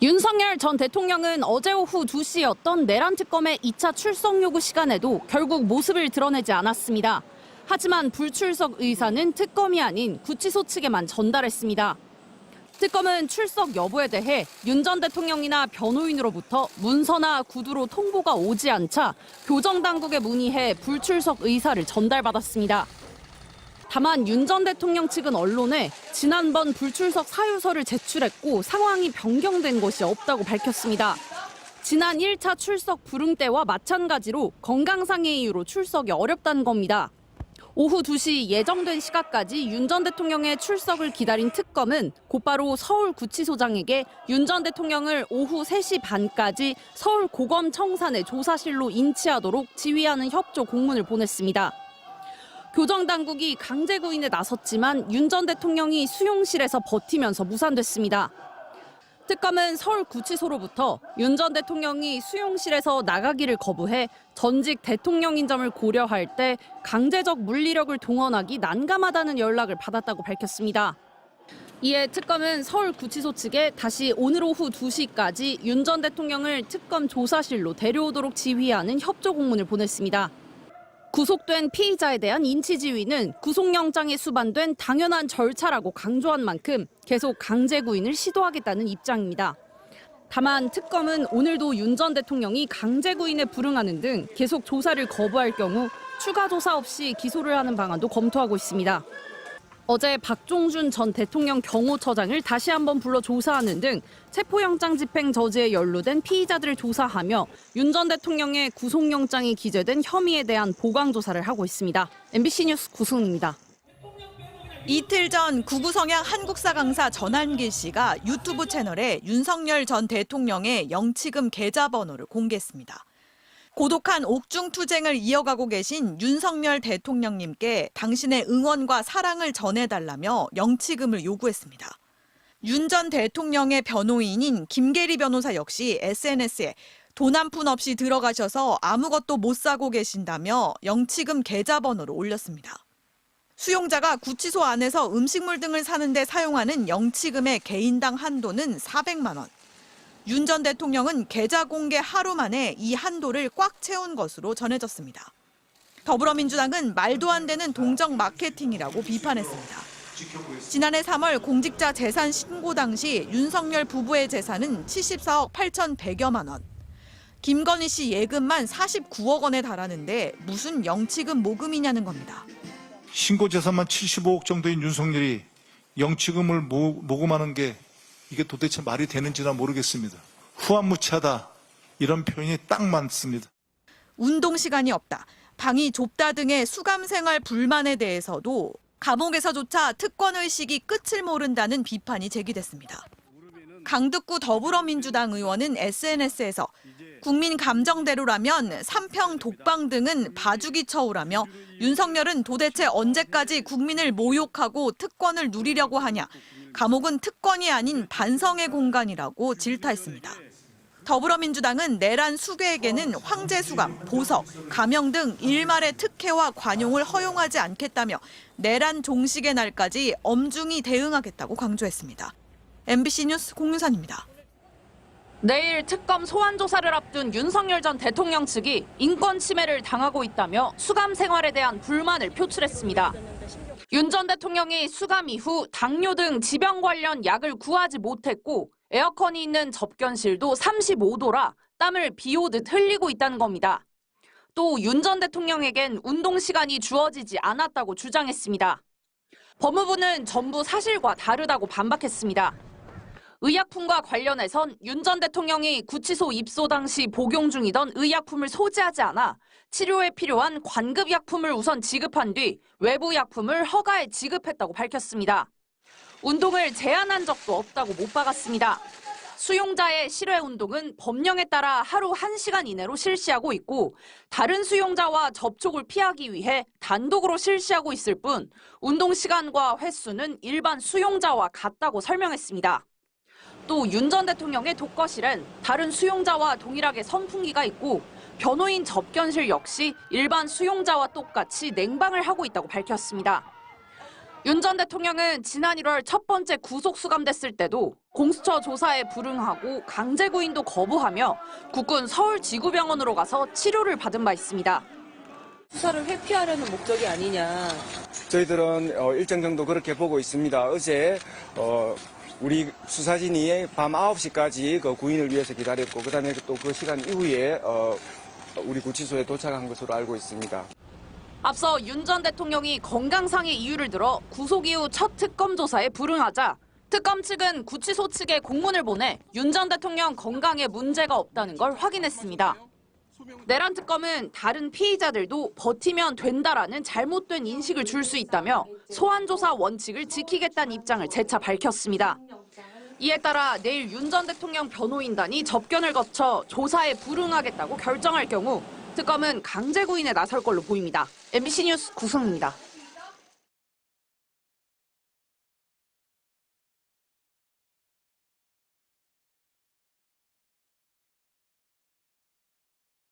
윤석열 전 대통령은 어제 오후 2시였던 내란 특검의 2차 출석 요구 시간에도 결국 모습을 드러내지 않았습니다. 하지만 불출석 의사는 특검이 아닌 구치소 측에만 전달했습니다. 특검은 출석 여부에 대해 윤 전 대통령이나 변호인으로부터 문서나 구두로 통보가 오지 않자 교정당국에 문의해 불출석 의사를 전달받았습니다. 다만 윤 전 대통령 측은 언론에 지난번 불출석 사유서를 제출했고 상황이 변경된 것이 없다고 밝혔습니다. 지난 1차 출석 불응 때와 마찬가지로 건강상의 이유로 출석이 어렵다는 겁니다. 오후 2시 예정된 시각까지 윤 전 대통령의 출석을 기다린 특검은 곧바로 서울구치소장에게 윤 전 대통령을 오후 3시 반까지 서울고검청산의 조사실로 인치하도록 지휘하는 협조 공문을 보냈습니다. 교정당국이 강제 구인에 나섰지만 윤 전 대통령이 수용실에서 버티면서 무산됐습니다. 특검은 서울구치소로부터 윤 전 대통령이 수용실에서 나가기를 거부해 전직 대통령인 점을 고려할 때 강제적 물리력을 동원하기 난감하다는 연락을 받았다고 밝혔습니다. 이에 특검은 서울구치소 측에 다시 오늘 오후 2시까지 윤 전 대통령을 특검 조사실로 데려오도록 지휘하는 협조 공문을 보냈습니다. 구속된 피의자에 대한 인치지휘는 구속영장에 수반된 당연한 절차라고 강조한 만큼 계속 강제 구인을 시도하겠다는 입장입니다. 다만 특검은 오늘도 윤 전 대통령이 강제 구인에 불응하는 등 계속 조사를 거부할 경우 추가 조사 없이 기소를 하는 방안도 검토하고 있습니다. 어제 박종준 전 대통령 경호처장을 다시 한번 불러 조사하는 등 체포영장 집행 저지에 연루된 피의자들을 조사하며 윤 전 대통령의 구속영장이 기재된 혐의에 대한 보강 조사를 하고 있습니다. MBC 뉴스 구승입니다. 이틀 전 구구성향 한국사 강사 전한길 씨가 유튜브 채널에 윤석열 전 대통령의 영치금 계좌번호를 공개했습니다. 고독한 옥중투쟁을 이어가고 계신 윤석열 대통령님께 당신의 응원과 사랑을 전해달라며 영치금을 요구했습니다. 윤 전 대통령의 변호인인 김계리 변호사 역시 SNS에 돈 한 푼 없이 들어가셔서 아무것도 못 사고 계신다며 영치금 계좌번호를 올렸습니다. 수용자가 구치소 안에서 음식물 등을 사는데 사용하는 영치금의 개인당 한도는 400만 원. 윤 전 대통령은 계좌 공개 하루 만에 이 한도를 꽉 채운 것으로 전해졌습니다. 더불어민주당은 말도 안 되는 동정 마케팅이라고 비판했습니다. 지난해 3월 공직자 재산 신고 당시 윤석열 부부의 재산은 74억 8,100여만 원. 김건희 씨 예금만 49억 원에 달하는데 무슨 영치금 모금이냐는 겁니다. 신고 재산만 75억 정도인 윤석열이 영치금을 모금하는 게 이게 도대체 말이 되는지나 모르겠습니다. 후한무치하다 이런 표현이 딱 맞습니다. 운동 시간이 없다, 방이 좁다 등의 수감 생활 불만에 대해서도 감옥에서조차 특권의식이 끝을 모른다는 비판이 제기됐습니다. 강득구 더불어민주당 의원은 SNS에서 국민 감정대로라면 삼평 독방 등은 봐주기 처우라며 윤석열은 도대체 언제까지 국민을 모욕하고 특권을 누리려고 하냐, 감옥은 특권이 아닌 반성의 공간이라고 질타했습니다. 더불어민주당은 내란 수괴에게는 황제수감, 보석, 감형 등 일말의 특혜와 관용을 허용하지 않겠다며 내란 종식의 날까지 엄중히 대응하겠다고 강조했습니다. MBC 뉴스 공유산입니다. 내일 특검 소환 조사를 앞둔 윤석열 전 대통령 측이 인권 침해를 당하고 있다며 수감 생활에 대한 불만을 표출했습니다. 윤 전 대통령이 수감 이후 당뇨 등 지병 관련 약을 구하지 못했고 에어컨이 있는 접견실도 35도라 땀을 비 오듯 흘리고 있다는 겁니다. 또 윤 전 대통령에겐 운동 시간이 주어지지 않았다고 주장했습니다. 법무부는 전부 사실과 다르다고 반박했습니다. 의약품과 관련해선 윤 전 대통령이 구치소 입소 당시 복용 중이던 의약품을 소지하지 않아 치료에 필요한 관급약품을 우선 지급한 뒤 외부 약품을 허가해 지급했다고 밝혔습니다. 운동을 제한한 적도 없다고 못 박았습니다. 수용자의 실외 운동은 법령에 따라 하루 1시간 이내로 실시하고 있고 다른 수용자와 접촉을 피하기 위해 단독으로 실시하고 있을 뿐 운동 시간과 횟수는 일반 수용자와 같다고 설명했습니다. 또 윤 전 대통령의 독거실엔 다른 수용자와 동일하게 선풍기가 있고 변호인 접견실 역시 일반 수용자와 똑같이 냉방을 하고 있다고 밝혔습니다. 윤 전 대통령은 지난 1월 첫 번째 구속 수감됐을 때도 공수처 조사에 불응하고 강제 구인도 거부하며 국군 서울지구병원으로 가서 치료를 받은 바 있습니다. 수사를 회피하려는 목적이 아니냐. 저희들은 일정 정도 그렇게 보고 있습니다. 어제 우리 수사진이 밤 9시까지 그 구인을 위해서 기다렸고 그다음에 또 그 시간 이후에 우리 구치소에 도착한 것으로 알고 있습니다. 앞서 윤 전 대통령이 건강상의 이유를 들어 구속 이후 첫 특검 조사에 불응하자 특검 측은 구치소 측에 공문을 보내 윤 전 대통령 건강에 문제가 없다는 걸 확인했습니다. 내란 특검은 다른 피의자들도 버티면 된다라는 잘못된 인식을 줄 수 있다며 소환 조사 원칙을 지키겠다는 입장을 재차 밝혔습니다. 이에 따라 내일 윤 전 대통령 변호인단이 접견을 거쳐 조사에 불응하겠다고 결정할 경우 특검은 강제 구인에 나설 걸로 보입니다. MBC 뉴스 구승입니다.